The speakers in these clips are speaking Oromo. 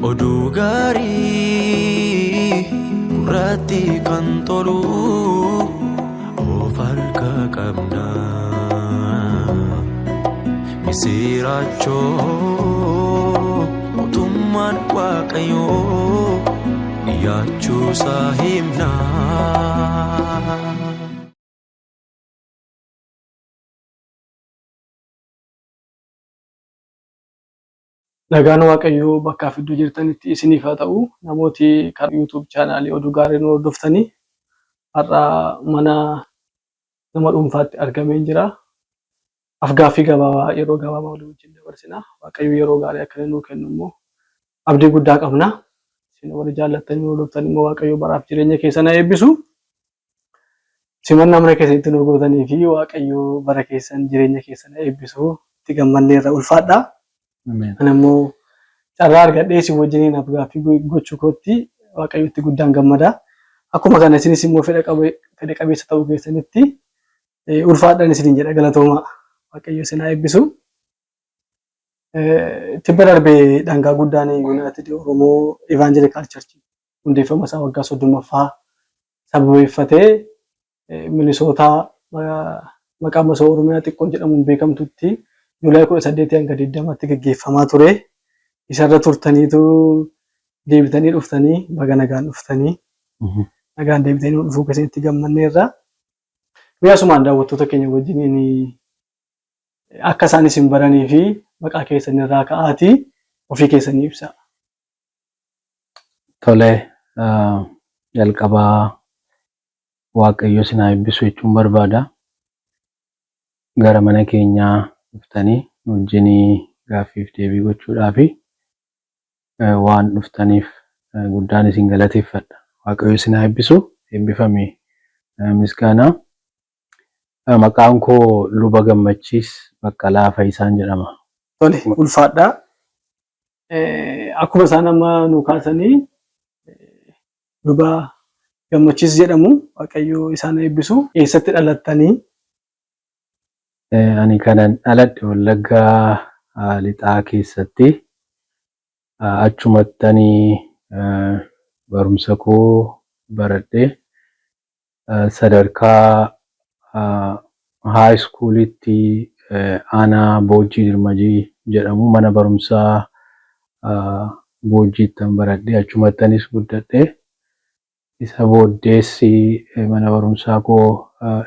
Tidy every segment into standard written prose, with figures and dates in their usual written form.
oduu gaarii gurratti kan tolu of harka qabna misiraachoo mootummaan waaqayyoo dhiyaachuusaa himna. Nagaan waaqayyoo bakka iddoo jirtanitti isiniif haa ta'u. Namooti karaa YouTube chaanaalii oduu gaarii nu hordoftanii har'a mana nama dhuunfaatti argamee jira. Afgaaffii gabaabaa yeroo gabaabaa walii wajjin dabarsina. Waaqayyo yeroo gaarii akka inni nuu kennu immoo abdii guddaa qabna. Isin warri jaallattanii hordoftanii immoo waaqayyo baraaf jireenya keessan haa eebbisu. Simannaa mana keessatti nu gootanii fi waaqayyo bara keessan jireenya keessan haa eebbisu. Itti gammannee irra ulfaadha. Anammoo carraa argadhee si wajjiniin afgaaffii gochuu kootti waaqayyotti guddaan gammada. Akkuma kana isinis immoo fedha qabeessa ta'uu keessanitti ulfaadhaan isiniin jedha galatooma. Waaqayyo isin haa eebbisu. Tibba darbee dhangaa guddaan Yuunaayitid Oromoo Evangelikal Church hundeeffama isaa waggaa 30ffaa sababeeffatee Minisootaa maqaa masoo Oromiyaa xiqqoon jedhamuun beekamtutti Juulaay 18 hanga 20tti gaggeeffamaa ture. Isarra turtaniitu deebitanii dhuftanii baga nagaan dhuftanii nagaan deebitanii dhufuu keessatti gammanneerra. Miyaasumaan daawwattoota keenya wajjiniin akka isaan isin baranii fi maqaa keessan irraa ka'aatii ofii keessanii ibsa. Tole, jalqabaa waaqayyo isin haa eebbisu jechuun barbaada. Gara mana keenyaa dhuftanii wajjin gaaffiif deebii gochuudhaaf waan dhuftaniif guddaan isin galateeffadha. Waaqayyo isin haa eebbisu. Eebbifame misgaanaa. Maqaan koo Luba Gammachiis Baqqalaa Faayisaan jedhama. Tole, ulfaadhaa. Akkuma isaan amma nu kaasanii Luba Gammachiis jedhamu. Waaqayyo isaan eebbisu. Eessatti dhalattanii? Ani kanan dhaladhe Wallaggaa Lixaa keessatti. Achumattanii barumsa koo baradhee sadarkaa high schoolitti aanaa Boojjii Dirmajii jedhamu mana barumsaa Boojjiittan baradhee achumattanis guddadhee isa booddeessi mana barumsaa koo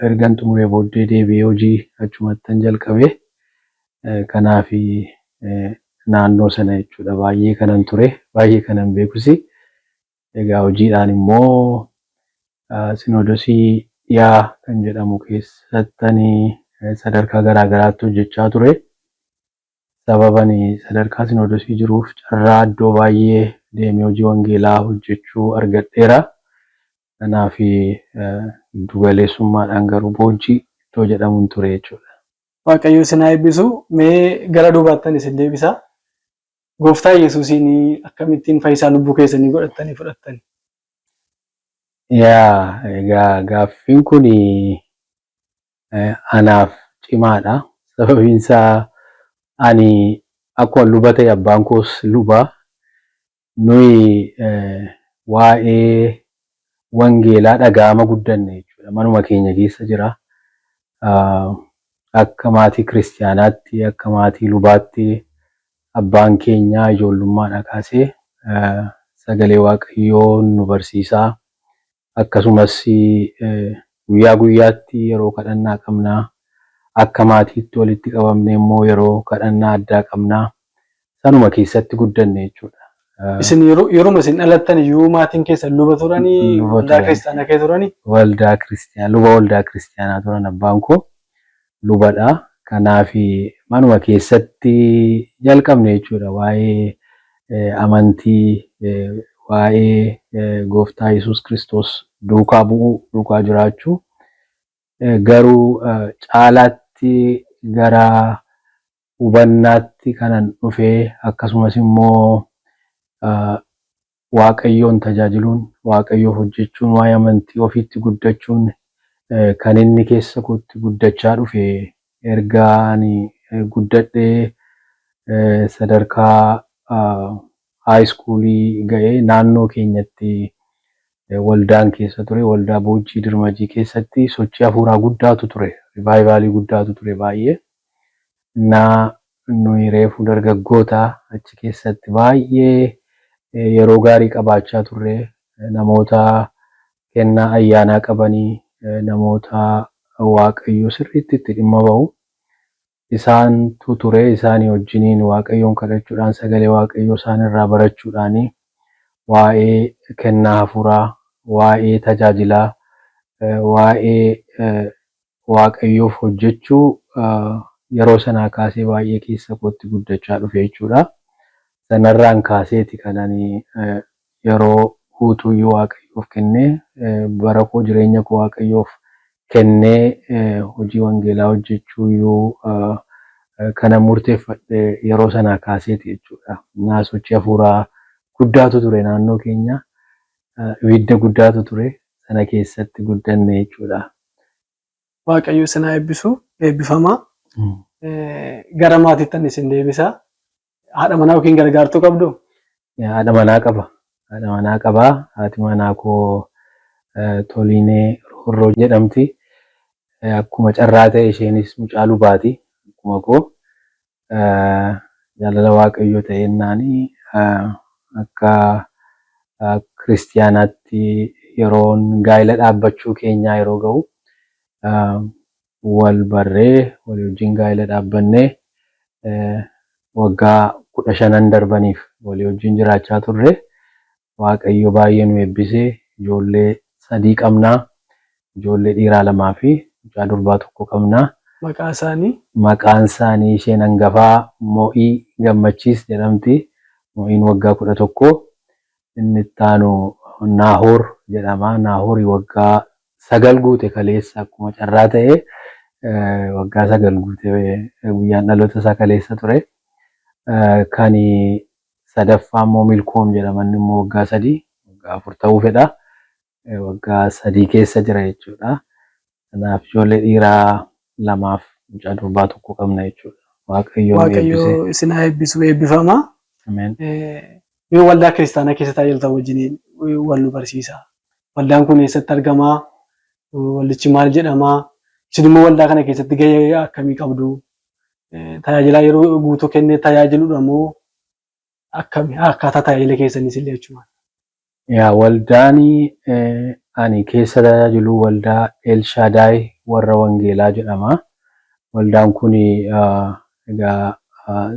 ergan xumuree booddee deebi'ee hojii achumattan jalqabee kanaaf naannoo sana jechuudha. Baay'ee kanan ture, baay'ee kanan beekusi. Egaa hojiidhaan immoo Sinoodosii dhiyaa kan jedhamu keessattanii sadarkaa garaagaraatti hojjechaa ture. Sababan sadarkaa Sinoodosii jiruuf carraa iddoo baay'ee deemee hojii wangeelaa hojjechuu argadheera. Kanaaf giddu galeessummaadhaan garuu Boojjii iddoo jedhamuun ture jechuudha. Waaqayyo isin haa eebbisu. Mee gara duubaattan isin deebisa. Gooftaa Yesuusiin akkamittiin fayyisaa lubbuu keessanii godhattanii fudhattani? Egaa gaaffiin kun anaaf cimaadha. Sababiin isaa ani akkuma luba ta'e abbaan koos luba. Nuyi waa'ee wangeelaa dhaga'ama guddanne jechuudha. Manuma keenya keessa jira. Akka maatii kiristaanaatti, akka maatii lubaatti abbaan keenya ijoollummaadhaa kaasee sagalee waaqayyoo nu barsiisaa. Akkasumas guyyaa guyyaatti yeroo kadhannaa qabnaa. Akka maatiitti walitti qabamne immoo yeroo kadhannaa addaa qabnaa. Sanuma keessatti guddanne jechuudha. Isin yeroo isin dhalattan iyyuu maatiin keessan luba turanii waldaa kiristaanaa keessa turanii? Luba waldaa kiristaanaa turan abbaan koo lubadha. Kanaaf manuma keessatti jalqabne jechuudha. Waa'ee amantii, waa'ee gooftaa Yesuus Kiristoos duukaa bu'uu, duukaa jiraachuu. Garuu caalaatti gara hubannaatti kanan dhufee akkasumas immoo waaqayyoon tajaajiluun, waaqayyoof hojjechuun, waa'ee amantii ofiitti guddachuun kan inni keessa kootti guddachaa dhufe erga ani guddadhee sadarkaa haayiskuulii ga'ee naannoo keenyatti waldaan keessa ture. Waldaa Boojjii Dirmajii keessatti sochii hafuuraa guddaatu ture. Rivaayivaalii guddaatu ture baay'ee. Nuyi reefu dargaggoota achi keessatti baay'ee yeroo gaarii qabaachaa turre. Namoota kennaa ayyaanaa qabanii, namoota Waaqayyo sirriitti itti dhimma ba'u. Isaantu ture. Isaanii wajjiniin Waaqayyoon kadhachuudhaan, sagalee Waaqayyoo isaanirraa barachuudhaan waa'ee kennaa hafuuraa, waa'ee tajaajilaa, waa'ee Waaqayyoof hojjechuu yeroo sanaa kaasee baay'ee keessa kootti guddachaa dhufe jechuudha. Sanarraan kaaseeti kan ani yeroo guutuuyyuu Waaqayyoof kennee bara koo jireenya koo Waaqayyoof kennee hojii wangeelaa hojjechuuyyuu kana murteeffadhe yeroo sanaa kaaseeti jechuudha. Sochii hafuuraa guddaatu ture naannoo keenya. Ibidda guddaatu ture. Sana keessatti guddanne jechuudha. Waaqayyo isin haa eebbisu. Eebbifamaa. Gara maatiittan isin deebisa. Haadha manaa yookiin gargaartuu qabdu? Haadha manaa qaba. Haadha manaa qaba. Haati manaa koo Toliinee Roorroo jedhamti. Akkuma carraa ta'e isheenis mucaa lubaati. Akkuma koo jaalala Waaqayyoo ta'ennaani akka kiristiyaanaatti yeroon gaa'ela dhaabbachuu keenyaa yeroo ga'u wal barree walii wajjin gaa'ela dhaabbannee waggaa 15 darbaniif walii wajjin jiraachaa turre. Waaqayyo baay'ee nu eebbisee ijoollee 3 qabnaa. Ijoollee dhiiraa 2 fi mucaa durbaa 1 qabnaa. Maqaan isaanii isheen hangafaa Moo'ii Gammachiis jedhamti. Moo'iin waggaa 11. Inni itti aanu Naahoor jedhama. Naahoor waggaa 9 guute kaleessa akkuma carraa ta'e waggaa 9 guute guyyaan dhaloota isaa kaleessa ture. Kan sadaffaa immoo Milkoom jedhama. Inni immoo waggaa 3 waggaa 4 ta'uu fedha. Waggaa 3 keessa jira jechuudha. Kanaaf ijoollee dhiiraa 2 fi mucaa durbaa 1 qabna jechuudha. Waaqayyo isin haa eebbisu. Eebbifamaa. Ameen. Yoo waldaa kiristaanaa keessa tajaajiltan wajjiniin wal nu barsiisa. Waldaan kun eessatti argamaa? Waldichi maal jedhamaa? Isin immoo waldaa kana keessatti gahee akkamii qabdu? Tajaajila yeroo guutuu kennee tajaajiluudha moo akkamii? Akkaataa tajaajila keessanii illee jechuudha. Waldaan ani keessa tajaajilu waldaa Elshaadaay warra Wangeelaa jedhama. Waldaan kun egaa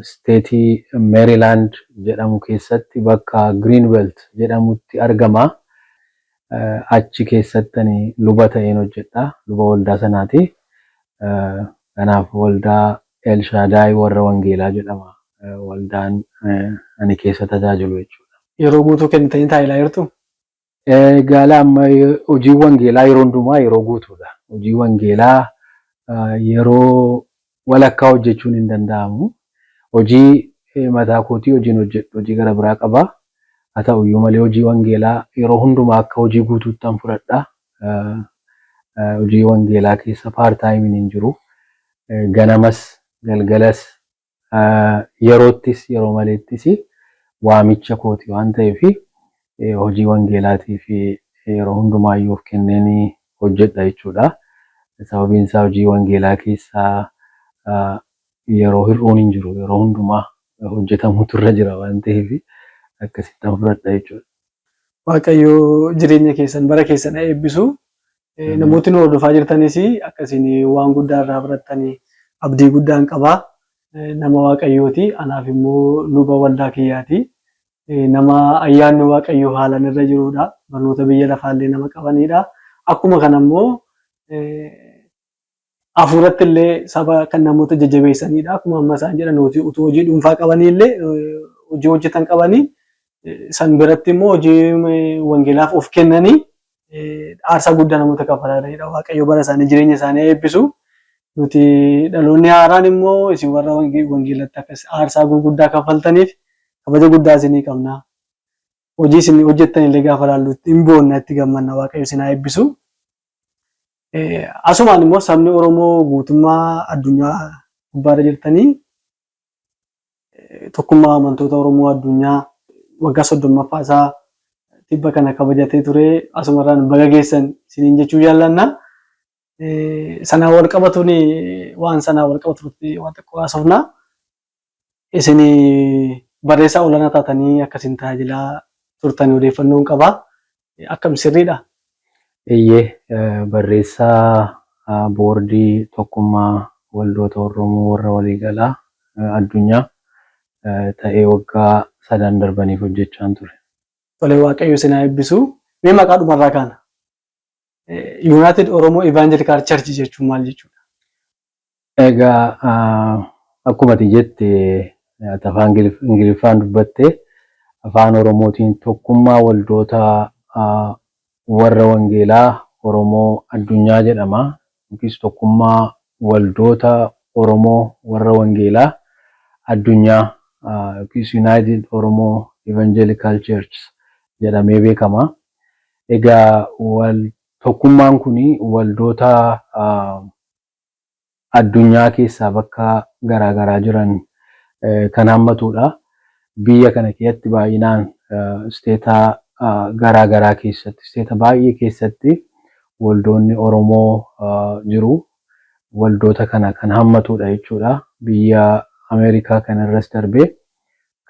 steetii Meerilaand jedhamu keessatti bakka Greenbelt jedhamutti argama. Achi keessatti luba ta'een hojjedha. Luba waldaa sanaati. Kanaaf waldaa Elshaadaay warra Wangeelaa jedhama. Waldaan ani keessa tajaajilu jechuudha. Yeroo guutuu kennitanii tajaajilaa jirtu? Egaa amma hojii wangeelaa yeroo hundumaa yeroo guutuudha. Hojii wangeelaa yeroo walakkaa hojjechuun hin danda'amu. Hojii mataa kootii hojiin hojjedhu hojii gara biraa qaba. Haa ta'uyyuu malee hojii wangeelaa yeroo hundumaa akka hojii guutuutti an fudhadha. Hojii wangeelaa keessa paartaayimiin hin jiru. Ganamas galgalas yeroottis yeroo maleettis waamicha kooti waan ta'eef hojii wangeelaatiif yeroo hundumaayyuu of kenneen hojjedha jechuudha. Sababiin isaa hojii wangeelaa keessaa yeroo hir'uun hin jiru. Yeroo hundumaa hojjetamutu irra jira waan ta'eef akkasittan fudhadha jechuudha. Waaqayyo jireenya keessan bara keessan eebbisu. Namooti nu hordofaa jirtanis akkasiin waan guddaa irraa barattanii abdii guddaan qabaa. Nama Waaqayyooti. Anaaf immoo luba waldaa kiyyaati. Nama ayyaanni Waaqayyoo haalaan irra jirudha. Barnoota biyya lafaallee nama qabanidha. Akkuma kana immoo hafuuratti illee saba kan namoota jajjabeessanidha. Akkuma amma isaan jedhan utuu hojii dhuunfaa qabanii illee hojii hojjetan qabanii san biratti immoo hojii wangeelaaf of kennanii aarsaa guddaa namoota kafalanidha. Waaqayyo bara isaanii jireenya isaanii eebbisu. Nuti dhaloonni haaraan immoo isin warra wangeelatti akkas aarsaa gurguddaa kaffaltaniif kabaja guddaa isinii qabna. Hojii isin hojjettan illee gaafa laallutti hin boonna itti gammanna. Waaqayyo isin haa eebbisu. Asumaan immoo sabni Oromoo guutummaa addunyaa gubbaarra jirtanii tokkummaa amantoota Oromoo addunyaa waggaa 30ffaa isaa tibba kana kabajatee ture. Asumarraan baga geessan isiniin jechuu jaallanna. Sanaan wal qabatuun waan sanaan wal qabatutti waan xiqqoo haasofna. Isin barreessaa olaanaa taatanii akkasiin tajaajilaa turtan odeeffannoon qaba. Akkam sirriidha? Barreessaa boordii tokkummaa waldoota Oromoo warra waliigalaa addunyaa ta'ee waggaa 3 darbaniif hojjechaa ture. Tole, Waaqayyo isin haa eebbisu. Mee maqaa dhumarraa kaana. United Oromo Evangelical Church jechuun maal jechuudha? Egaa akkuma ati jette afaan Ingiliffaan dubbatte afaan Oromootiin tokkummaa waldoota warra wangeelaa Oromoo addunyaa jedhama. Yookiis tokkummaa waldoota Oromoo warra wangeelaa addunyaa yookiis United Oromo Evangelical Church jedhamee beekama. Egaa tokkummaan kuni waldoota addunyaa keessaa bakka garaagaraa jiran kan hammatudha. Biyya kana keessatti baay'inaan isteeta garaagaraa keessatti, isteeta baay'ee keessatti waldoonni Oromoo jiru. Waldoota kana kan hammatudha jechuudha. Biyya Ameerikaa kanarras darbee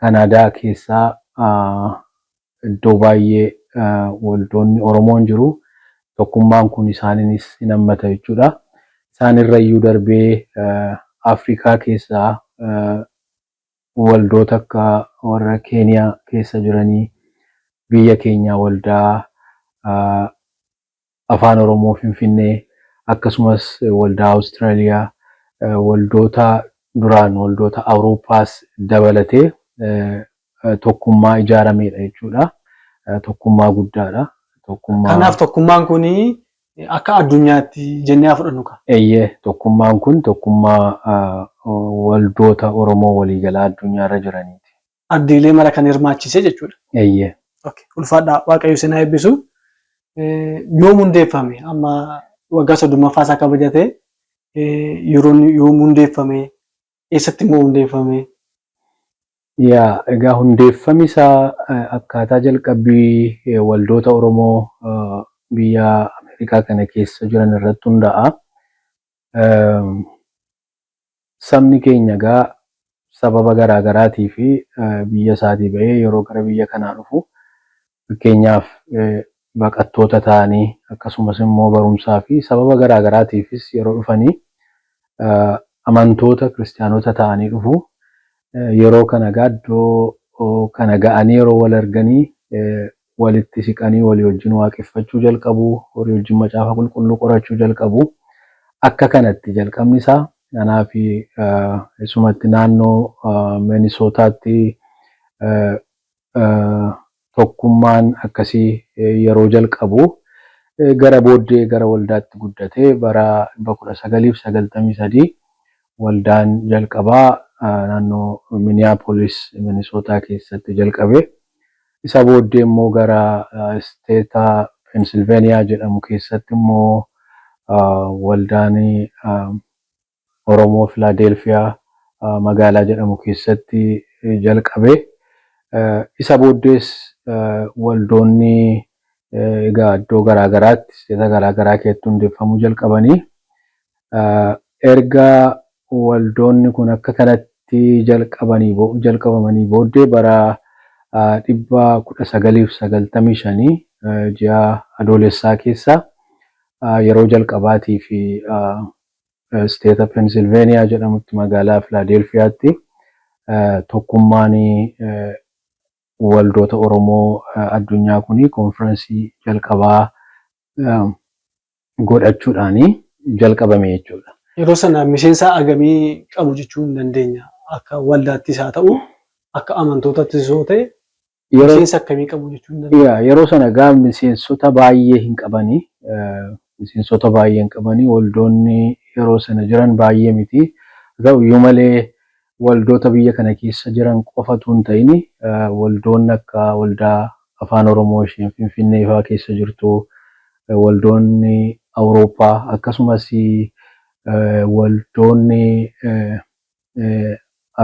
Kanaadaa keessaa iddoo baay'ee waldoonni Oromoon jiru. Tokkummaan kun isaaniinis hin hammata jechuudha. Isaanirrayyuu darbee Afrikaa keessaa waldoota akka warra Keeniyaa keessa jiranii, biyya keenya waldaa afaan Oromoo Finfinnee, akkasumas waldaa Awustiraaliyaa, waldoota duraan waldoota Awurooppaas dabalatee tokkummaa ijaaramedha jechuudha. Tokkummaa guddaadha. Kanaaf tokkummaan kun akka addunyaatti jennee haa fudhannu ka? Tokkummaan kun tokkummaa waldoota Oromoo waliigalaa addunyaarra jiraniiti. Addiilee mara kan hirmaachise jechuudha. Ulfaadhaa, Waaqayyo isin haa eebbisu. Yoom hundeeffame? Amma waggaa 30ffaa isaa kabajate yeroon yoom hundeeffame? Eessatti immoo hundeeffame? Egaa hundeeffamni isaa akkaataa jalqabbii waldoota Oromoo biyya Ameerikaa kana keessa jiran irratti hundaa'a. Sabni keenya egaa sababa garaagaraatii fi biyya isaatii bahee yeroo gara biyya kanaa dhufu, fakkeenyaaf baqattoota ta'anii akkasumas immoo barumsaa fi sababa garaagaraatiifis yeroo dhufanii amantoota kiristaanota ta'anii dhufu. Yeroo kana iddoo kana ga'anii yeroo wal arganii walitti siqanii walii wajjin waaqeffachuu jalqabu, walii wajjin macaafa qulqulluu qorachuu jalqabu. Akka kanatti jalqabni isaa. Kanaaf isumatti naannoo Minisootaatti tokkummaan akkasii yeroo jalqabu gara booddee gara waldaatti guddatee bara 1993 waldaan jalqabaa naannoo Minneapolis Minisootaa keessatti jalqabe. Isa booddee immoo gara isteeta Pennsylvania jedhamu keessatti immoo waldaan Oromoo Filaadelfiyaa magaalaa jedhamu keessatti jalqabe. Isa booddees waldoonni egaa iddoo garaagaraatti isteeta garaagaraa keessatti hundeeffamuu jalqabanii. Erga waldoonni kun akka kanatti jalqabamanii booddee bara 1995 ji'a adoolessaa keessa yeroo jalqabaatii fi isteeta Pennsylvania jedhamutti magaalaa Filaadelfiyaatti tokkummaan waldoota Oromoo addunyaa kuni konfiraansii jalqabaa godhachuudhaani jalqabame jechuudha. Yeroo sana miseensa agamii qabu jechuu hin dandeenya. Akka waldaattis haa ta'u, akka amantootattis yoo ta'e miseensa akkamii qabu jechuu hin dandeenya. Yeroo sana egaa miseensota baay'ee hin qabanii. Miseensota baay'ee hin qabanii. Waldoonni yeroo sana jiran baay'ee miti. Garuu malee waldoota biyya kana keessa jiran qofatu hin ta'in waldoonni akka waldaa afaan Oromoo isheen Finfinnee fa'aa keessa jirtu, waldoonni Awurooppaa akkasumas waldoonni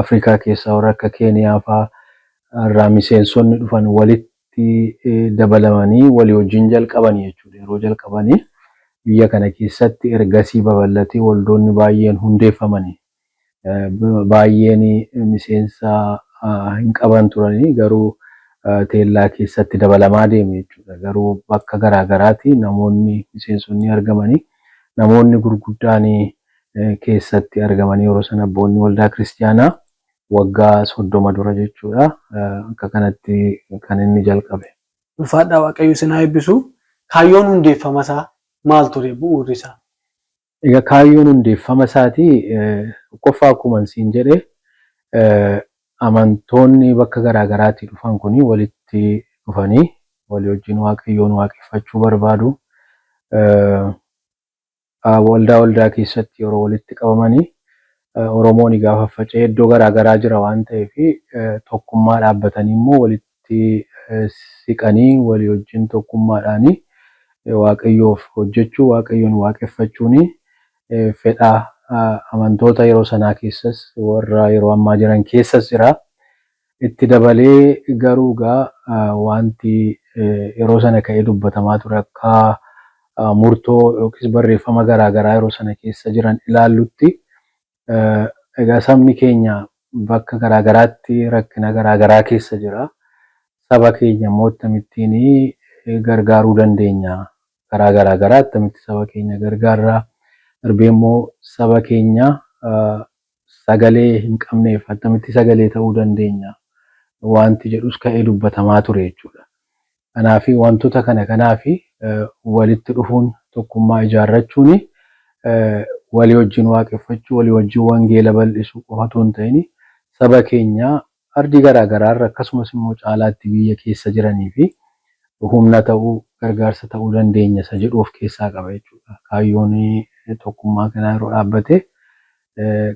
Afrikaa keessaa warra akka Keeniyaa fa'aa irraa miseensonni dhufan walitti dabalamanii walii wajjin jalqabanii jechuudha. Yeroo jalqabanii biyya kana keessatti ergasii babal'atee waldoonni baay'een hundeeffamanii baay'een miseensa hin qaban turanii garuu teellaa keessatti dabalamaa deeme jechuudha. Garuu bakka garaagaraatti namoonni miseensonni argamanii namoonni gurguddaan keessatti argamanii yeroo sana abboonni waldaa kiristaanaa waggaa 30 dura jechuudha. Akka kanatti kan inni jalqabe. Ulfaadhaa Waaqayyo isin haa eebbisu. Kaayyoon hundeeffama isaa maal ture bu'uurri isaa? Egaa kaayyoon hundeeffama isaatii qofa akkuma isin jedhe amantoonni bakka garaagaraatti dhufan kuni walitti dhufanii walii wajjin Waaqayyoon waaqeffachuu barbaadu. Waldaa keessatti yeroo walitti qabamanii Oromoon gaafa faca'ee iddoo garaagaraa jira waan ta'eef tokkummaa dhaabbatanii immoo walitti siqanii walii wajjin tokkummaadhaan Waaqayyoof hojjechuu Waaqayyoon waaqeffachuun fedhaa amantoota yeroo sanaa keessas warra yeroo ammaa jiran keessas jira. Itti dabalee garuu wanti yeroo sana ka'ee dubbatamaa ture akka murtoo yookiis barreeffama garaagaraa yeroo sana keessa jiran ilaallutti egaa sabni keenya bakka garaagaraatti rakkina garaagaraa keessa jira. Saba keenya immoo akkamittiin gargaaruu dandeenya? Karaa garaagaraa akkamitti saba keenya gargaarraa? Darbee immoo saba keenya sagalee hin qabneef akkamitti sagalee ta'uu dandeenya? Wanti jedhus ka'ee dubbatamaa ture jechuudha. Kanaaf wantoota kanaaf walitti dhufuun tokkummaa ijaarrachuun walii wajjin waaqeffachuu walii wajjin wangeela bal'isuu qofatu hin ta'in saba keenya ardii garaagaraarra akkasumas immoo caalaatti biyya keessa jiranii fi humna ta'uu gargaarsa ta'uu dandeenya isa jedhu of keessaa qaba jechuudha. Kaayyoon tokkummaa kanaa yeroo dhaabbate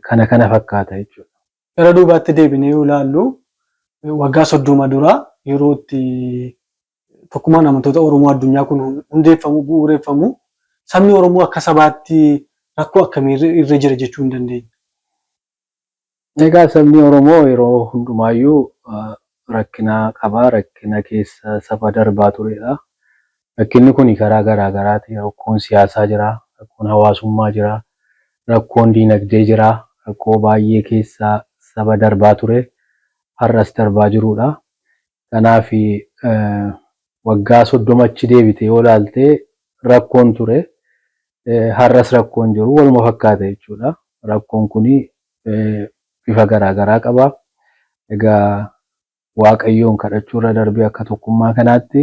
kana fakkaata jechuudha. Gara duubaatti deebinee yoo ilaallu waggaa 30 dura yeroo itti tokkummaan amantoota Oromoo addunyaa kun hundeeffamu bu'uureffamu sabni Oromoo akka sabaatti rakkoo akkamii irra jira jechuu hin dandeenya? Egaa sabni Oromoo yeroo hundumaayyuu rakkina qaba. Rakkina keessa saba darbaa turedha. Rakkinni kun karaa garaagaraati. Rakkoon siyaasaa jira, rakkoon hawaasummaa jira, rakkoon diinagdee jira, rakkoo baay'ee keessa saba darbaa ture. Har'as darbaa jirudha. Kanaaf waggaa 30 achi deebite yoo ilaalte rakkoon ture. Har'as rakkoon jiru waluma fakkaata jechuudha. Rakkoon kuni bifa garaagaraa qaba. Egaa Waaqayyoon kadhachuurra darbee akka tokkummaa kanaatti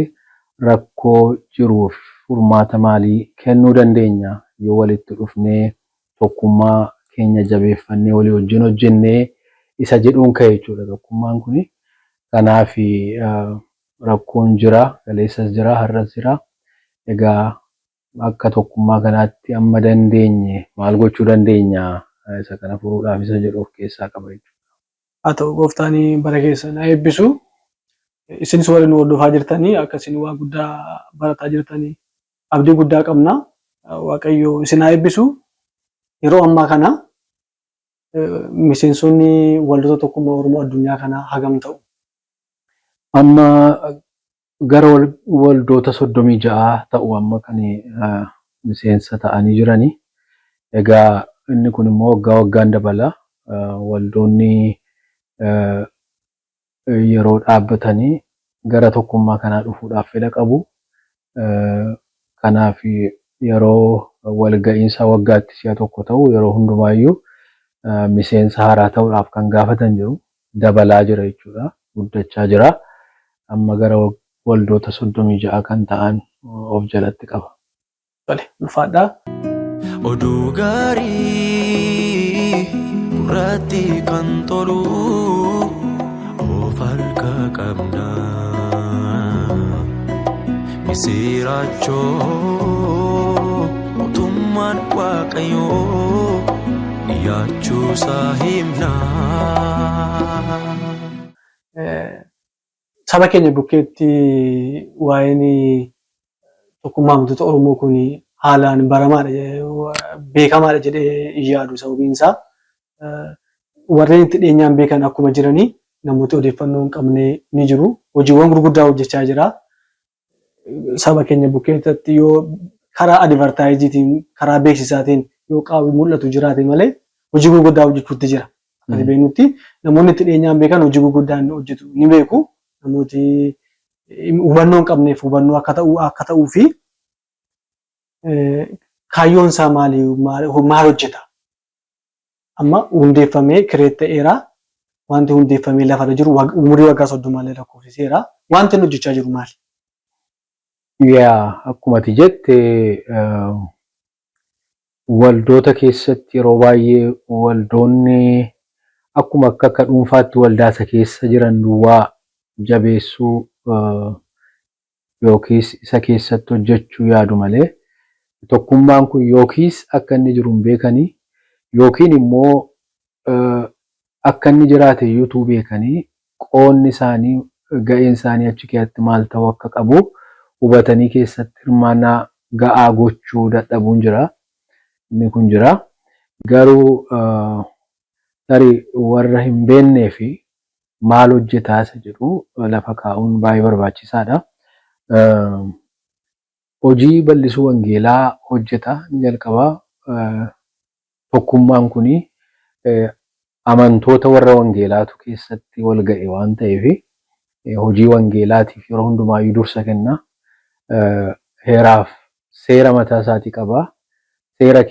rakkoo jiruuf furmaata maalii kennuu dandeenya yoo walitti dhufnee tokkummaa keenya jabeeffannee walii wajjin hojjennee isa jedhuun ka'e jechuudha tokkummaan kuni. Kanaaf rakkoon jira, kaleessas jira, har'as jira. Egaa akka tokkummaa kanaatti amma dandeenye maal gochuu dandeenya isa kana furuudhaaf isa jedhu of keessaa qaba jechuudha. Haa ta'u gooftaan bara keessan haa eebbisu. Isinis warri nu hordofaa jirtanii akka isin waa guddaa barataa jirtanii abdii guddaa qabna. Waaqayyo isin haa eebbisu. Yeroo ammaa kana miseensonni waldoota tokkummaa Oromoo addunyaa kanaa hagam ta'u? Amma gara waldoota 36 ta'u amma kan miseensa ta'anii jiranii. Egaa inni kun immoo waggaan dabala. Waldoonni yeroo dhaabbatanii gara tokkummaa kanaa dhufuudhaaf fedha qabu. Kanaaf yeroo walga'iinsa waggaatti si'a tokko ta'u yeroo hundumaayyuu miseensa haaraa ta'uudhaaf kan gaafatan jiru. Dabalaa jira jechuudha. Guddachaa jira. Amma gara waldoota 36 kan ta'an of jalatti qaba. Tole, ulfaadhaa. Oduu gaarii gurratti kan tolu of harka qabna. Misiraachoo mootummaan Waaqayyoo dhiyaachuu isaa himna. Saba keenya bukkeetti waa'een tokkummaa amantoota Oromoo kun haalaan baramaadha, beekamaadha jedhee yaadu. Sababiin isaa warreen itti dhiyeenyaan beekan akkuma jiranii namooti odeeffannoo hin qabne ni jiru. Hojiiwwan gurguddaa hojjechaa jira. Saba keenya bukkeetti yoo karaa advertaayiziitiin, karaa beeksisaatiin yoo qaawwi mul'atu jiraate malee hojii gurguddaa hojjechuutti jira. Akka beeknutti namoonni itti dhiyeenyaan beekan hojii gurguddaa inni hojjetu ni beeku. Namooti hubannoo hin qabneef hubannoo akka ta'uu fi kaayyoon isaa maal hojjeta? Amma hundeeffamee kireet ta'eera. Wanti hundeeffamee lafarra jiru umurii waggaa 30 lakkoofsiseera. Wanti inni hojjechaa jiru maali? Akkuma ati jette waldoota keessatti yeroo baay'ee waldoonni akkuma akka dhuunfaatti waldaasa keessa jiran duwwaa jabeessuu yookiis isa keessatti hojjechuu yaadu malee tokkummaan kun yookiis akka inni jiru hin beekanii yookiin immoo akka inni jiraate iyyuu beekanii qoonni isaanii ga'een isaanii achi keessatti maal ta'uu akka qabu hubatanii keessatti hirmaannaa ga'aa gochuu dadhabuun jira. Inni kun jira. Garuu tarii warra hin beeknee fi maal hojjetaa isa jedhu lafa kaa'uun baay'ee barbaachisaadha. Hojii bal'isuu wangeelaa hojjeta ni jalqabaa. Tokkummaan kuni amantoota warra wangeelaatu keessatti wal ga'e waan ta'eef hojii wangeelaatiif yeroo hundumaayyuu dursa kenna. Heeraaf seera mataa isaatii qaba. Seera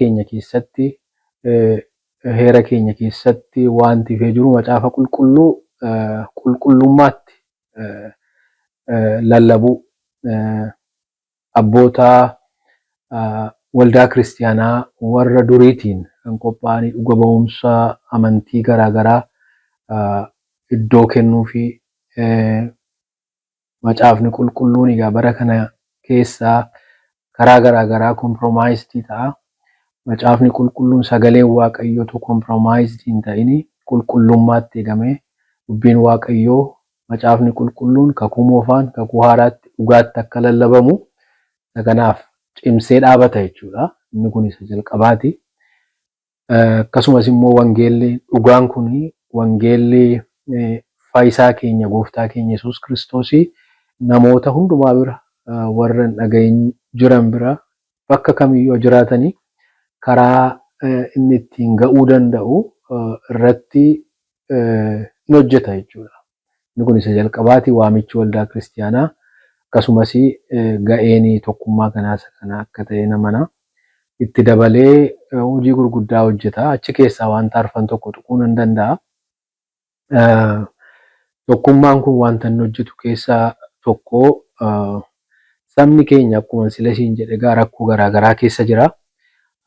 keenya keessatti wanti fee jiru macaafa qulqulluu qulqullummaatti lallabuu abboota waldaa kiristaanaa warra duriitiin kan qophaa'anii dhuga ba'umsa amantii garaagaraa iddoo kennuu fi macaafni qulqulluun egaa bara kana keessaa karaa garaagaraa komproomaayistii ta'a. Macaafni qulqulluun sagaleen waaqayyootu komproomaayistii hin ta'in qulqullummaatti eegamee dubbiin waaqayyoo macaafni qulqulluun kakuu moofaan kakuu haaraatti dhugaatti akka lallabamu kanaaf cimsee dhaabata jechuudha. Inni kun isa jalqabaati. Akkasumas immoo wangeelli dhugaan kun wangeelli fayyisaa keenya gooftaa keenya Yesuus Kiristoosii namoota hundumaa bira warra dhagayin jiran bira bakka kamiyyuu jiraatanii karaa inni ittiin ga'uu danda'u irratti ni hojjeta jechuudha. Inni kun isa jalqabaati waamichi waldaa kiristaanaa akkasumas ga'een tokkummaa kanaas kana akka ta'e namana itti dabalee hojii gurguddaa hojjeta. Achi keessaa wanta arfan tokko tuquun hin danda'a. Tokkummaan kun wanta inni hojjetu keessaa tokko sabni keenya akkuma sila isiin jedhe rakkoo garaagaraa keessa jira.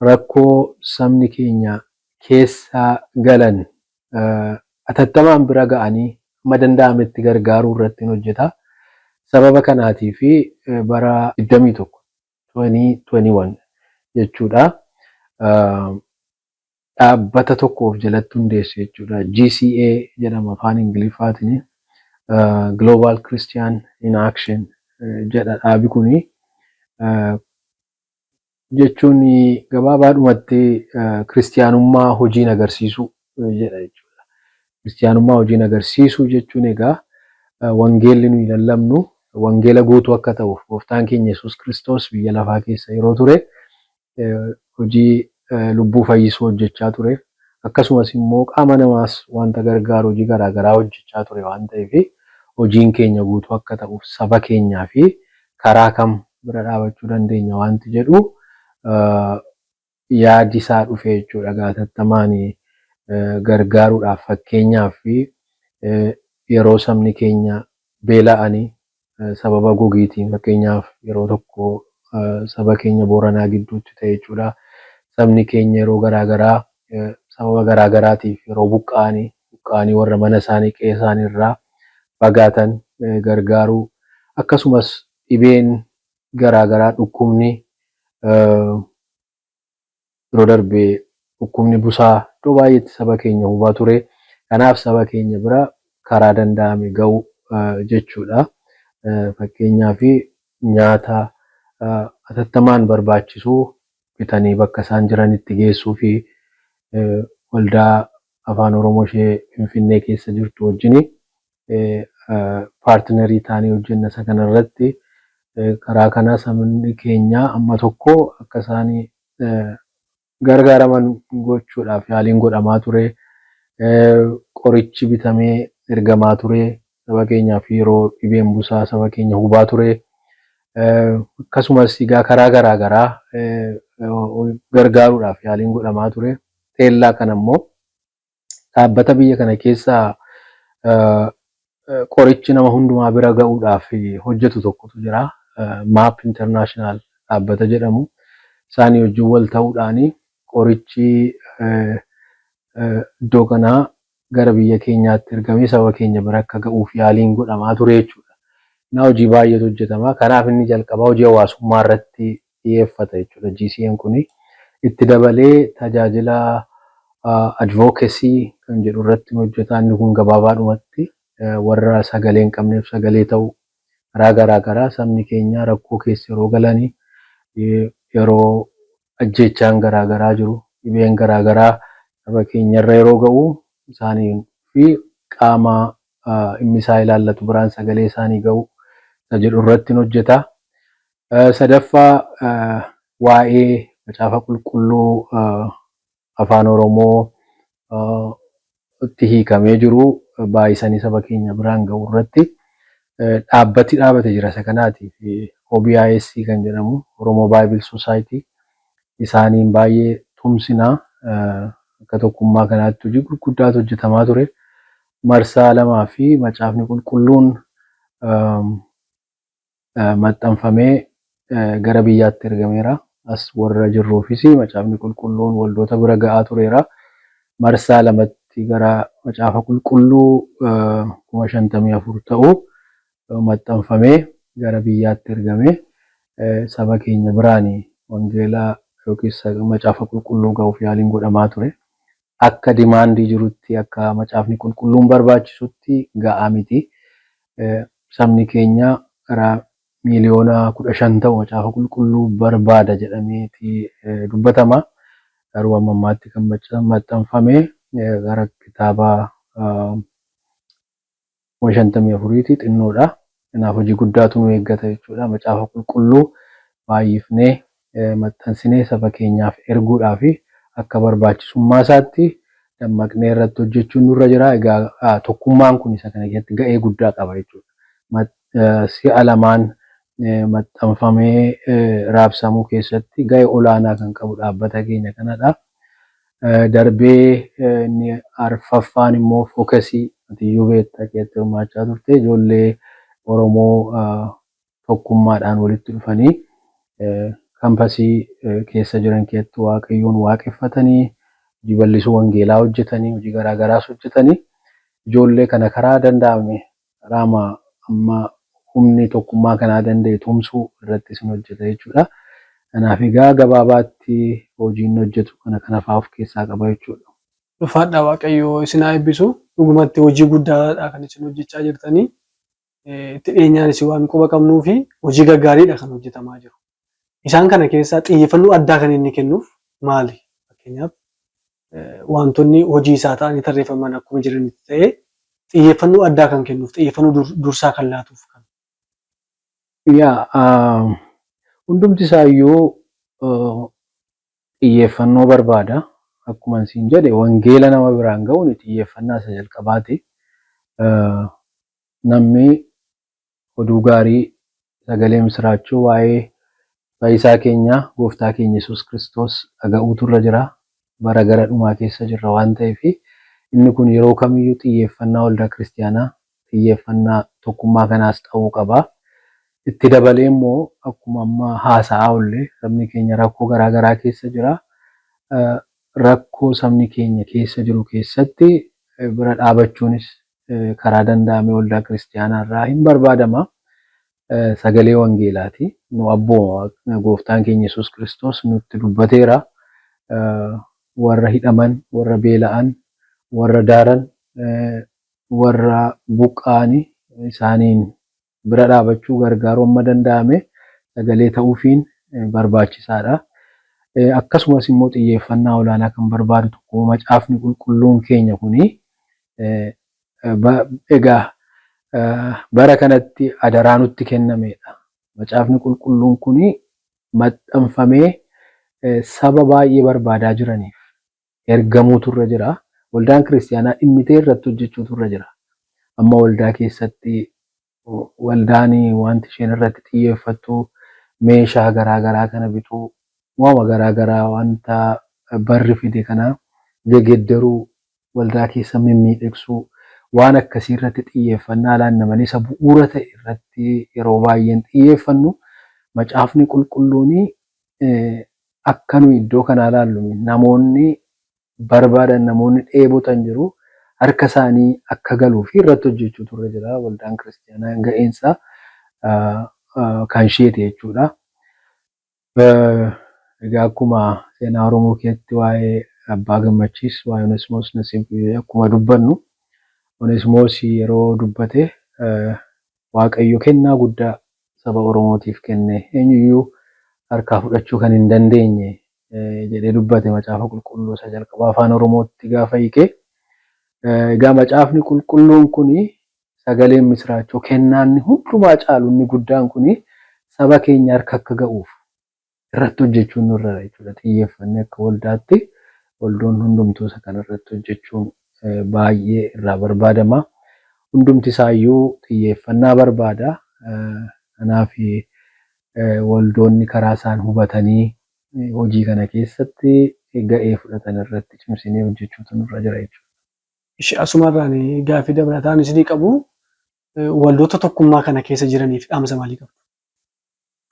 Rakkoo sabni keenya keessa galan atattamaan bira ga'anii amma danda'ametti gargaaruu irratti hojjeta. Sababa kanaatii fi bara 2021 jechuudha. Dhaabbata tokkoof jalatti hundeesse jechuudha. GCA jedhama afaan Ingiliffaatiin. Global Christian in Action jedha dhaabi kuni. Jechuun gabaabaadhumatti kiristaanummaa hojiin agarsiisuu jedha jechuudha. Kiristaanummaa hojiin agarsiisuu jechuun egaa wangeelli nuyi lallabnu wangeela guutuu akka ta'uuf gooftaan keenya Yesuus Kiristoos biyya lafaa keessa yeroo ture hojii lubbuu fayyisuu hojjechaa ture. Akkasumas immoo qaama namaas wanta gargaaru hojii garaagaraa hojjechaa ture waan ta'eef hojiin keenya guutuu akka ta'uuf saba keenyaa fi karaa kam bira dhaabachuu dandeenya wanti jedhu yaadi isaa dhufe jechuudha. Gaatattamaan gargaaruudhaaf fakkeenyaaf yeroo sabni keenya beela'anii sababa gogiitiin fakkeenyaaf yeroo tokko saba keenya Booranaa gidduutti ta'e jechuudha. Sabni keenya yeroo garaagaraa sababa garaagaraatiif yeroo buqqa'anii warra mana isaanii qe'ee isaanii irraa fagaatan gargaaruu akkasumas dhibeen garaagaraa dhukkubni yeroo darbee dhukkubni busaa iddoo baay'eetti saba keenya hubaa ture. Kanaaf saba keenya bira karaa danda'ame ga'u jechuudha. Fakkeenyaaf nyaata atattamaan barbaachisu bitanii bakka isaan jiranitti geessuu fi waldaa afaan Oromoo ishee Finfinnee keessa jirtu wajjin paartinarii taanee hojjenna isa kanarratti. Karaa kana sabni keenya amma tokko akka isaanii gargaaraman gochuudhaaf yaaliin godhamaa ture. Qorichi bitamee ergamaa ture. Saba keenyaaf yeroo dhibeen busaa saba keenya hubaa ture. Akkasumas egaa karaa garaagaraa gargaaruudhaaf yaaliin godhamaa ture. Teellaa kana immoo dhaabbata biyya kana keessaa qorichi nama hundumaa bira ga'uudhaaf hojjetu tokkotu jira. MAP International dhaabbata jedhamu. Isaanii wajjin wal ta'uudhaan qorichi iddoo kanaa gara biyya keenyaatti ergamee saba keenya bira akka ga'uuf yaaliin godhamaa ture jechuudha. Na hojii baay'eetu hojjetama. Kanaaf inni jalqabaa hojii hawaasummaa irratti xiyyeeffata jechuudha. GCN kuni itti dabalee tajaajila advocacy kan jedhu irratti hojjeta. Inni kun gabaabaadhumatti warra sagalee hin qabneef sagalee ta'u karaa garaagaraa sabni keenya rakkoo keessa yeroo galanii yeroo ajjeechaan garaagaraa jiru dhibeen garaagaraa saba keenyarra yeroo ga'u isaanii fi qaama dhimmisaa ilaallatu biraan sagalee isaanii ga'u jedhu irratti hojjeta. Sadaffaa waa'ee macaafa qulqulluu afaan Oromoo itti hiikamee jiru baay'isanii saba keenya biraan ga'u irratti dhaabbati dhaabate jira. Isa kanaatiif OBIS kan jedhamu Oromoo Bible Society isaaniin baay'ee tumsinaa akka tokkummaa kanaatti hojii gurguddaatu hojjetamaa ture. Marsaa 2 fi macaafni qulqulluun maxxanfamee gara biyyaatti ergameera. As warra jirruufis macaafni qulqulluun waldoota bira ga'aa tureera. Marsaa 2tti gara macaafa qulqulluu 54,000 ta'u maxxanfamee gara biyyaatti ergamee saba keenya biraanii wangeelaa yookiis macaafa qulqulluu ga'uuf yaaliin godhamaa ture. Akka dimaandii jirutti akka macaafni qulqulluun barbaachisutti ga'aa miti. Sabni keenya gara miliyoona 15 ta'u macaafa qulqulluu barbaada jedhameeti dubbatama. Garuu amma ammaatti kan maxxanfame gara kitaaba 54tti xinnoodha. Kanaaf hojii guddaatu nu eeggata jechuudha. Macaafa qulqulluu baay'ifnee maxxansinee saba keenyaaf erguudhaaf akka barbaachisummaa isaatti dammaqnee irratti hojjechuun nurra jira. Egaa tokkummaan kun isa kana keessatti ga'ee guddaa qaba jechuudha. Si'a lamaan maxxanfamee raabsamuu keessatti ga'ee olaanaa kan qabu dhaabbata keenya kanadha. Darbee inni arfaffaan immoo fookasii atiyyuu beektaa keessatti hirmaachaa turte ijoollee Oromoo tokkummaadhaan walitti dhufanii kaampasii keessa jiran keessatti waaqayyoon waaqeffatanii hojii bal'isuu wangeelaa hojjetanii hojii garaagaraas hojjetanii ijoollee kana karaa danda'ame karaa amma humni tokkummaa kanaa danda'e tumsuu irratti isin hojjeta jechuudha. Kanaaf egaa gabaabaatti hojiin hojjetu kana fa'aa of keessaa qaba jechuudha. Dhufaadhaa waaqayyoo isin haa eebbisu. Dhugumatti hojii guddaadha kan isin hojjechaa jirtanii. Itti dhiyeenyaan isin waan quba qabnuu fi hojii gaggaariidha kan hojjetamaa jiru. Isaan kana keessaa xiyyeeffannoo addaa kan inni kennuuf maali? Fakkeenyaaf wantoonni hojii isaa ta'anii tarreeffaman akkuma jiranitti ta'ee xiyyeeffannoo addaa kan kennuuf xiyyeeffannoo dursaa kan laatuuf kan. Hundumti isaayyuu xiyyeeffannoo barbaada. Akkuma isin jedhe wangeela nama biraan ga'uun xiyyeeffannaa isa jalqabaati. Namni oduu gaarii sagalee misiraachuu waa'ee fayyisaa keenya gooftaa keenya Yesuus Kiristoos dhaga'uutu irra jira. Bara gara dhumaa keessa jirra waan ta'eef inni kun yeroo kamiyyuu xiyyeeffannaa waldaa kiristaanaa xiyyeeffannaa tokkummaa kanaas ta'uu qaba. Itti dabalee immoo akkuma amma haasa'aa ollee sabni keenya rakkoo garaagaraa keessa jira. Rakkoo sabni keenya keessa jiru keessatti bira dhaabachuunis karaa danda'ame waldaa kiristaanaa irraa hin barbaadama. Sagalee wangeelaati. Nu abbooma gooftaan keenya Yesuus Kiristoos nutti dubbateera. Warra hidhaman, warra beela'an, warra daaran, warra buqqa'anii isaaniin bira dhaabachuu gargaaruu amma danda'ame sagalee ta'uufiin barbaachisaadha. Akkasumas immoo xiyyeeffannaa olaanaa kan barbaadu tokko macaafni qulqulluun keenya kuni egaa bara kanatti adaraa nutti kennamedha. Macaafni qulqulluun kuni maxxanfamee saba baay'ee barbaadaa jiraniif ergamuutu irra jira. Waldaan kiristaanaa dhimmitee irratti hojjechuutu irra jira. Amma waldaa keessatti waldaan wanti isheen irratti xiyyeeffattu meeshaa garaagaraa kana bituu, waama garaagaraa wanta barri fide kana geggeeddaruu, waldaa keessa mimmiidhegsuu waan akkasii irratti xiyyeeffannaa laanna malee isa bu'uura ta'e irratti yeroo baay'een xiyyeeffannu. Macaafni qulqulluun akka nu iddoo kanaa ilaallu namoonni barbaadan, namoonni dheebotan jiru. Harka isaanii akka galuu fi irratti hojjechuutu irra jira. Waldaan kiristaanaa ga'eensa kan isheeti jechuudha. Egaa akkuma seenaa Oromoo keessatti waa'ee Abbaa Gammachiis, waa'ee Oneesimoos Nasiib akkuma dubbannu, Oneesimoos yeroo dubbate Waaqayyo kennaa guddaa saba Oromootiif kenne, eenyuyyuu harkaa fudhachuu kan hin dandeenye jedhee dubbate macaafa qulqulluu isa jalqabaa afaan Oromootti gaafa hiike. Egaa macaafni qulqulluun kuni sagaleen misiraachoo kennaan hundumaa caalu inni guddaan kuni saba keenya harka akka ga'uuf irratti hojjechuun nurra jechuudha. Xiyyeeffannee akka waldaatti waldoon hundumtuu isa kana irratti hojjechuun baay'ee irraa barbaadama. Hundumti isaayyuu xiyyeeffannaa barbaada. Kanaaf waldoonni karaa isaan hubatanii hojii kana keessatti ga'ee fudhatan irratti cimsinee hojjechuutu nurra jira jechuudha. Asumarraan gaaffii dabalataan isinii qabu. Waldoota tokkummaa kana keessa jiraniif dhaamsa maalii qabdu?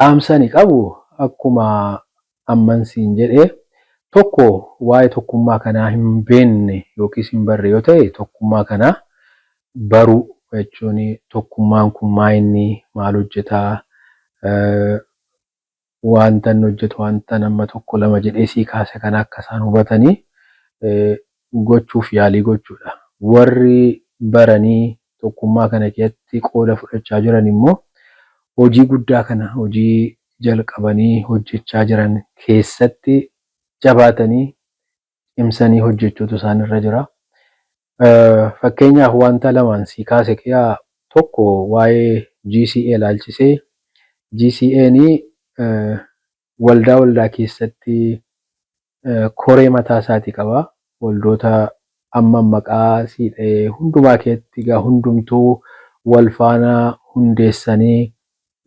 Dhaamsa ni qabu. Akkuma ammansiin jedhee tokko waa'ee tokkummaa kanaa hin beekne yookiis hin barre yoo ta'e tokkummaa kanaa baruu jechuun tokkummaan kun maal hojjetaa, wanta inni hojjetu wanta nama tokko lama jedhee sii kaase kana akka isaan hubatanii gochuuf yaalii gochuudha. Warri baranii tokkummaa kana keessatti qooda fudhachaa jiran immoo hojii guddaa kana hojii jalqabanii hojjechaa jiran keessatti jabaatanii cimsanii hojjechuutu isaan irra jira. Fakkeenyaaf wanta lamaan sii kaase keessaa tokko waa'ee GCA ilaalchisee, GCA'n waldaa keessatti koree mataa isaatii qaba. Waldoota amma maqaa siidhee hundumaa keessatti egaa hundumtuu wal faana hundeessanii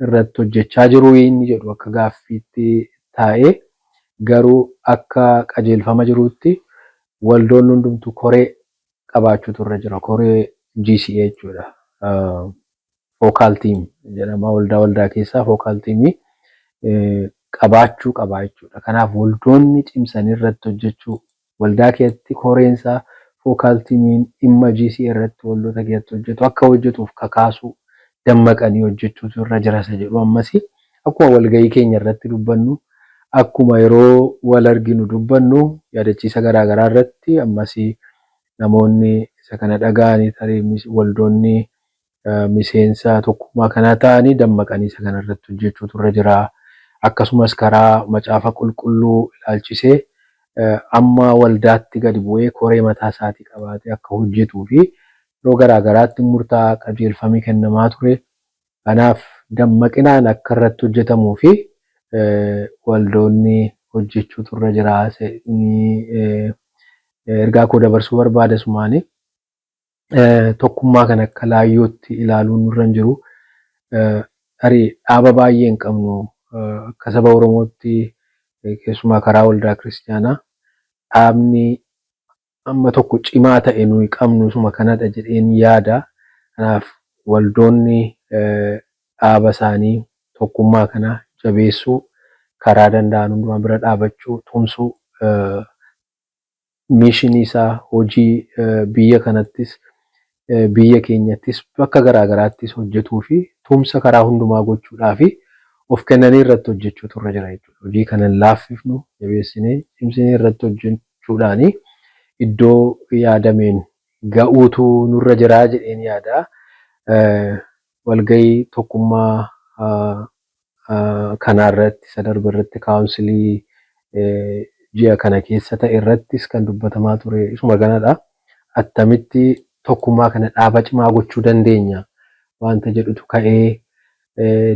irratti hojjechaa jiru inni jedhu akka gaaffiitti taa'ee, garuu akka qajeelfama jiruutti waldoonni hundumtuu koree qabaachuutu irra jira. Koree GCA jechuudha. Focal team jedhama. Waldaa keessaa focal teamii qabaachuu qabaa jechuudha. Kanaaf waldoonni cimsanii irratti hojjechuu, waldaa keessatti koreensaa focal teamiin dhimma GCA irratti waldoota keessatti hojjetu akka hojjetuuf kakaasuu, dammaqanii hojjechuutu irra jira isa jedhu. Ammas akkuma walgahii keenya irratti dubbannu, akkuma yeroo wal arginu dubbannu yaadachiisa garaagaraa irratti ammas namoonni isa kana dhaga'anii tarii waldoonni miseensa tokkummaa kanaa ta'anii dammaqanii isa kana irratti hojjechuutu irra jira. Akkasumas karaa macaafa qulqulluu ilaalchisee amma waldaatti gadi bu'ee koree mataa isaatii qabaatee akka hojjetuu fi yeroo garaagaraatti murtaa'aa qajeelfamii kennamaa ture. Kanaaf dammaqinaan akka irratti hojjetamuu fi waldoonni hojjechuutu irra jira. Ergaa koo dabarsuu barbaada sumaanii tokkummaa kana akka laayyootti ilaaluun nurra hin jiru. Tarii dhaaba baay'ee hin qabnu akka saba Oromootti keessumaa karaa waldaa kiristaanaa dhaabni amma tokko cimaa ta'e nuyi qabnu suma kanadha jedheen yaada. Kanaaf waldoonni dhaaba isaanii tokkummaa kana jabeessuu, karaa danda'an hundumaa bira dhaabachuu, tumsuu, miishinii isaa hojii biyya kanattis biyya keenyattis bakka garaagaraattis hojjetuu fi tumsa karaa hundumaa gochuudhaa fi of kennanii irratti hojjechuutu irra jira jechuudha. Hojii kana hin laaffifnu, jabeessinee cimsinee irratti hojjechuudhaani iddoo yaadameen ga'uutu nurra jiraa jedheen yaada. Walgahii tokkummaa kanarratti isa darbe irratti kaawunsilii ji'a kana keessa ta'e irrattis kan dubbatamaa ture isuma kanadha. Attamitti tokkummaa kana dhaaba cimaa gochuu dandeenya? wanta jedhutu ka'ee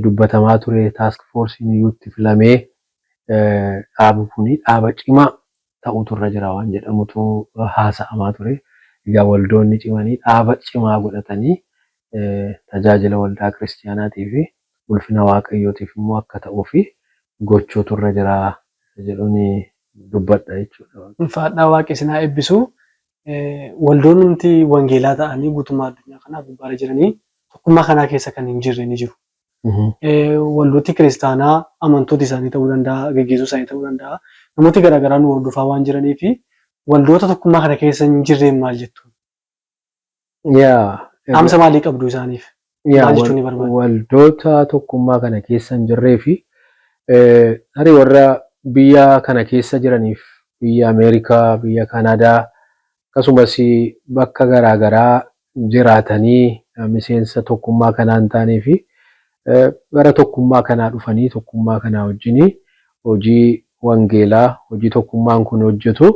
dubbatamaa ture. Taask foorsiin iyyuutti filamee dhaabi kuni dhaaba cimaa ta'utu irra jira waan jedhamutu haasa'amaa ture. Egaa waldoonni cimanii dhaaba cimaa godhatanii tajaajila waldaa kiristaanaatii fi ulfina waaqayyootiif immoo akka ta'uu fi gochootu irra jira jedhuun dubbadha jechuudha. Ulfaadhaa waaqni sinaa eebbisu. Waldoonni wangeelaa ta'anii guutummaa addunyaa kanaa gubbaarra jiranii tokkummaa kanaa keessa kan hin jirre ni jiru. Waldooti kiristaanaa amantoota isaanii ta'uu danda'a, gaggeessuu isaanii ta'uu danda'a. Namooti garaagaraa nu hordofaa waan jiranii fi waldoota tokkummaa kana keessa hin jirreen maal jettu? Dhaamsa maalii qabdu isaaniif? Maal jechuun ni barbaadu? Waldoota tokkummaa kana keessa hin jirree fi tarii warra biyya kana keessa jiraniif biyya Ameerikaa, biyya Kanaadaa akkasumas bakka garaagaraa jiraatanii miseensa tokkummaa kanaa hin taanee fi gara tokkummaa kanaa dhufanii tokkummaa kanaa wajjin hojii wangeelaa hojii tokkummaan kun hojjetu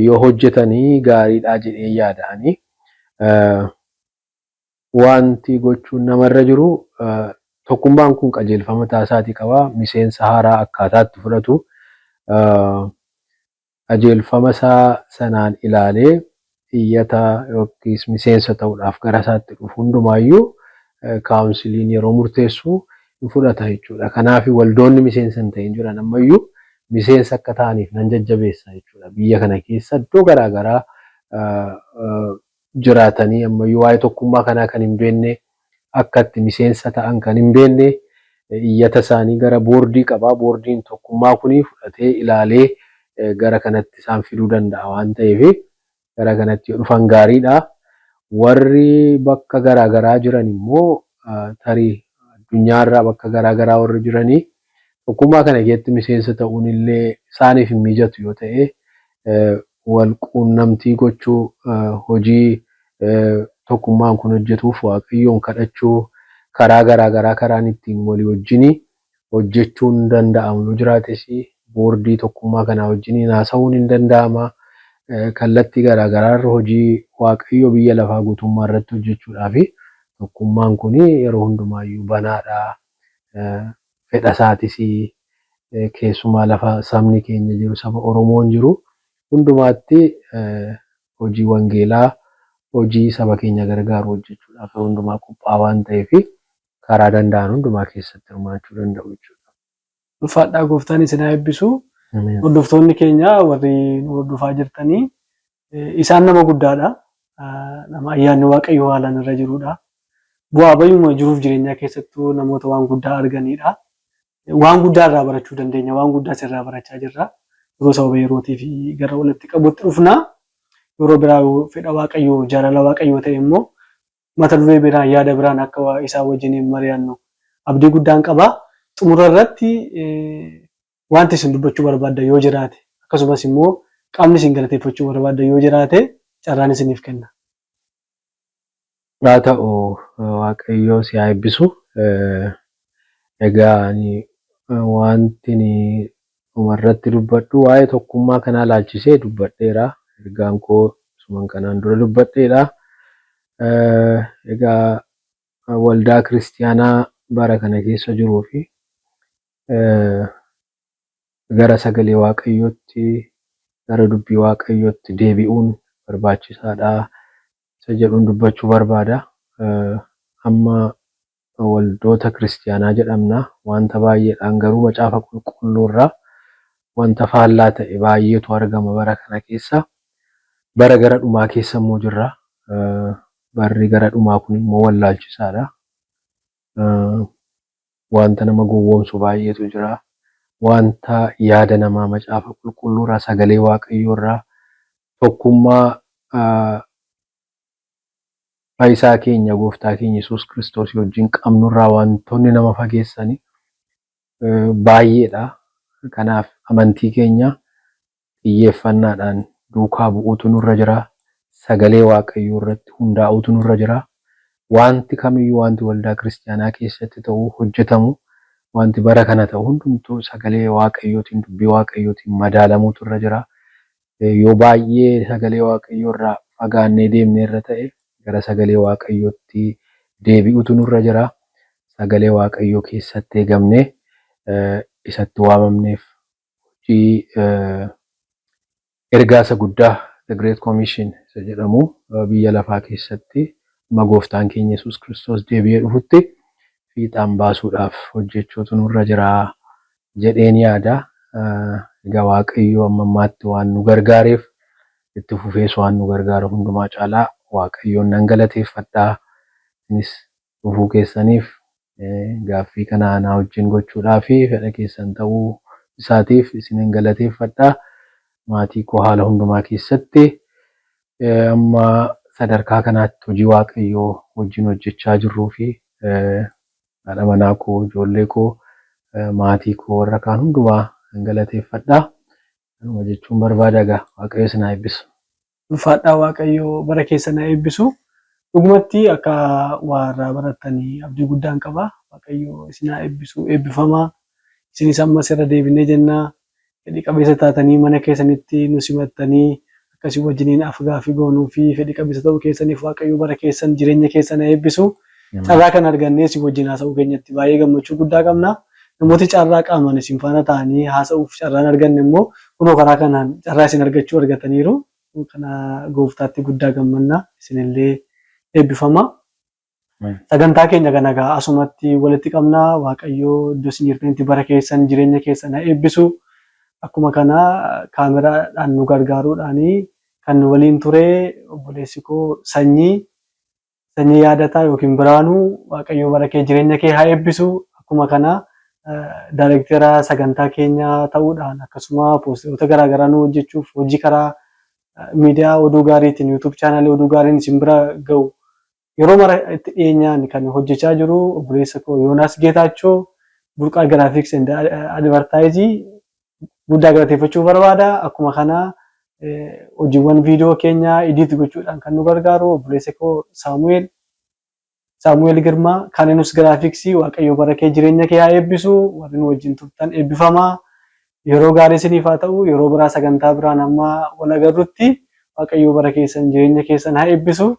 yoo hojjetanii gaariidhaa jedhee yaada'anii wanti gochuun namarra jiru tokkummaan kun qajeelfama taasaatii qaba. Miseensa haaraa akkaataatti fudhatu qajeelfama isaa sanaan ilaalee iyyata yookiis miseensa ta'uudhaaf gara isaatti dhufu hundumaayyuu kaawunsiliin yeroo murteessu hin fudhata jechuudha. Kanaaf waldoonni miseensa hin ta'in jiran ammayyuu miseensa akka ta'aniif nan jajjabeessa jechuudha. Biyya kana keessa iddoo garaagaraa jiraatanii ammayyuu waa'ee tokkummaa kanaa kan hin beekne akkatti miseensa ta'an kan hin beekne iyyata isaanii gara boordii qabaa. Boordiin tokkummaa kunii fudhatee ilaalee gara kanatti isaan fiduu danda'a waan ta'eef gara kanatti yoo dhufan gaariidha. Warri bakka garaagaraa jiran immoo tarii addunyaarraa bakka garaagaraa warri jiranii tokkummaa kana keessatti miseensa ta'uun illee isaaniif hin mijatu yoo ta'e wal quunnamtii gochuu hojii tokkummaan kun hojjetuuf waaqayyoon kadhachuu karaa garaagaraa karaan ittiin walii wajjin hojjechuun danda'amu jiraates boordii tokkummaa kanaa wajjin haasa'uun hin danda'ama. Kallattii garaagaraarra hojii waaqayyo biyya lafaa guutummaa irratti hojjechuudhaaf tokkummaan kun yeroo hundumaayyuu banaadha. Fedha isaatis keessumaa lafa sabni keenya jiru saba Oromoon jiru hundumaatti hojii wangeelaa hojii saba keenya gargaaru hojjechuudhaaf hundumaa qophaa'aa waan ta'eef karaa danda'an hundumaa keessatti hirmaachuu danda'u jechuudha. Ulfaadhaa gooftaan isin haa eebbisu. Hordoftoonni keenya warri nu hordofaa jirtanii isaan nama guddaadha. Nama ayyaanni waaqayyoo haalaan irra jirudha. Bu'aa bayyuma jiruuf jireenyaa keessattuu namoota waan guddaa arganidha. Waan guddaa irraa barachuu dandeenya. Waan guddaa irraa barachaa jirra. Yeroo sababa yerootii fi gara walitti qabuutti dhufna. Yeroo biraa fedha waaqayyoo jaalala waaqayyoo ta'e immoo mata duree biraan yaada biraan akka isaa wajjin mari'annu abdii guddaan qaba. Xumura irratti wanti isin dubbachuu barbaadda yoo jiraate akkasumas immoo qaamni isin galateeffachuu barbaadda yoo jiraate carraan isiniif kenna. Haa ta'u waaqayyoo si haa eebbisu. Egaa wanti dhumarratti dubbadhu waa'ee tokkummaa kanaa laalchisee dubbadheera. Ergaan koo suman kanaan dura dubbadheera. Egaa waldaa kiristaanaa bara kana keessa jiruu fi gara sagalee waaqayyootti gara dubbii waaqayyootti deebi'uun barbaachisaadha. Isa jedhuun dubbachuu barbaada. Amma waldoota kiristaanaa jedhamna. Wanta baay'eedhaan garuu macaafa qulqulluurraa wanta faallaa ta'e baay'eetu argama bara kana keessa. Bara gara dhumaa keessa immoo jirra. Barri gara dhumaa kun immoo wallaalchisaadha. Wanta nama gowwoomsu baay'eetu jira. Wanta yaada namaa macaafa qulqulluurraa sagalee waaqayyoorraa tokkummaa fayyisaa keenya gooftaa keenya Yesuus Kiristoos wajjin qabnurraa wantoonni nama fageessanii baay'eedha. Kanaaf amantii keenya xiyyeeffannaadhaan duukaa bu'uutu nurra jira. Sagalee waaqayyoo irratti hundaa'uutu nurra jira. Wanti kamiyyuu wanti waldaa kiristaanaa keessatti ta'u hojjetamu wanti bara kana ta'u hundumtuu sagalee waaqayyootiin dubbii waaqayyootiin madaalamuutu irra jira. Yoo baay'ee sagalee waaqayyoo irraa fagaannee deemne irra ta'e gara sagalee waaqayyootti deebi'utu nurra jira. Sagalee Waaqayyoo keessatti eegamne isatti waamamneef hojii ergaasa guddaa The Great Commission isa jedhamu biyya lafaa keessatti Gooftaan keenya Yesuus Kiristoos deebi'ee dhufutti fiixaan baasuudhaaf hojjechuutu nurra jira jedheen yaada. Egaa Waaqayyoo amma ammaatti waan nu gargaareef itti fufees waan nu gargaaru hundumaa caalaa Waaqayyoon nan galateeffadha. Isinis dhufuu keessaniif gaaffii kana anaa wajjin gochuudhaa fi fedha keessan ta'uu isaatiif isinin galateeffadha. Maatii koo haala hundumaa keessatti amma sadarkaa kanaatti hojii Waaqayyoo wajjin hojjechaa jirruu fi haadha manaa koo, ijoollee koo, maatii koo warra kaan hundumaa galateeffadha. Kanuma jechuun barbaada egaa Waaqayyo isin haa eebbisu. Ulfaadhaa Waaqayyo bara keessan haa eebbisu. Dhugumatti akka warra barattanii abdii guddaan qaba. Waaqayyo isin haa eebbisu, eebbifamaa. Isinis ammas irra deebinee jennaa fedhii qabeessa taatanii mana keessanitti nu simattanii akkasii wajjiniin afgaaffii goonuu fi fedhii qabeessa ta'uu keessaniif Waaqayyo bara keessan jireenya keessan haa eebbisu. Carraa kan argannee si wajjin haasa'uu keenyatti baay'ee gammachuu guddaa qabna. Namooti carraa qaamaan isin faana ta'anii haasa'uuf carraan arganne immoo kunoo karaa kanaan carraa isin argataniiru. Kana Gooftaatti guddaa gammanna. Isinillee eebbifama. Sagantaa keenya kana egaa asumatti walitti qabna. Waaqayyo iddoo isin jirtanitti bara keessan jireenya keessan haa eebbisu. Akkuma kana kaameraadhaan nu gargaaruudhaani kan waliin ture obboleessi koo sanyii yaadataa yookiin Biraanuu Waaqayyo bara kee jireenya kee haa eebbisu. Akkuma kana daayirektara sagantaa keenyaa ta'uudhaan akkasuma poosteroota garaagaraa nu hojjechuuf hojii karaa miidiyaa oduu gaariitiin YouTube chaanaalii oduu gaariin isin bira ga'u yeroo mara itti dhiyeenyaan kan hojjechaa jiru obboleessa koo Yoonaas Geetaachoo Burqaa Graphics and Advertising guddaa galateeffachuu barbaada. Akkuma kana hojiiwwan viidiyoo keenya edit gochuudhaan kan nu gargaaru obboleessa koo Saamu'eel Girmaa Kaaninus Graphics Waaqayyo bara kee jireenya kee haa eebbisu. Warri nu wajjin turtan eebbifamaa. Yeroo gaarii isiniif haa ta'u. Yeroo biraa sagantaa biraan amma wal agarrutti Waaqayyo bara keessan jireenya keessan haa eebbisu.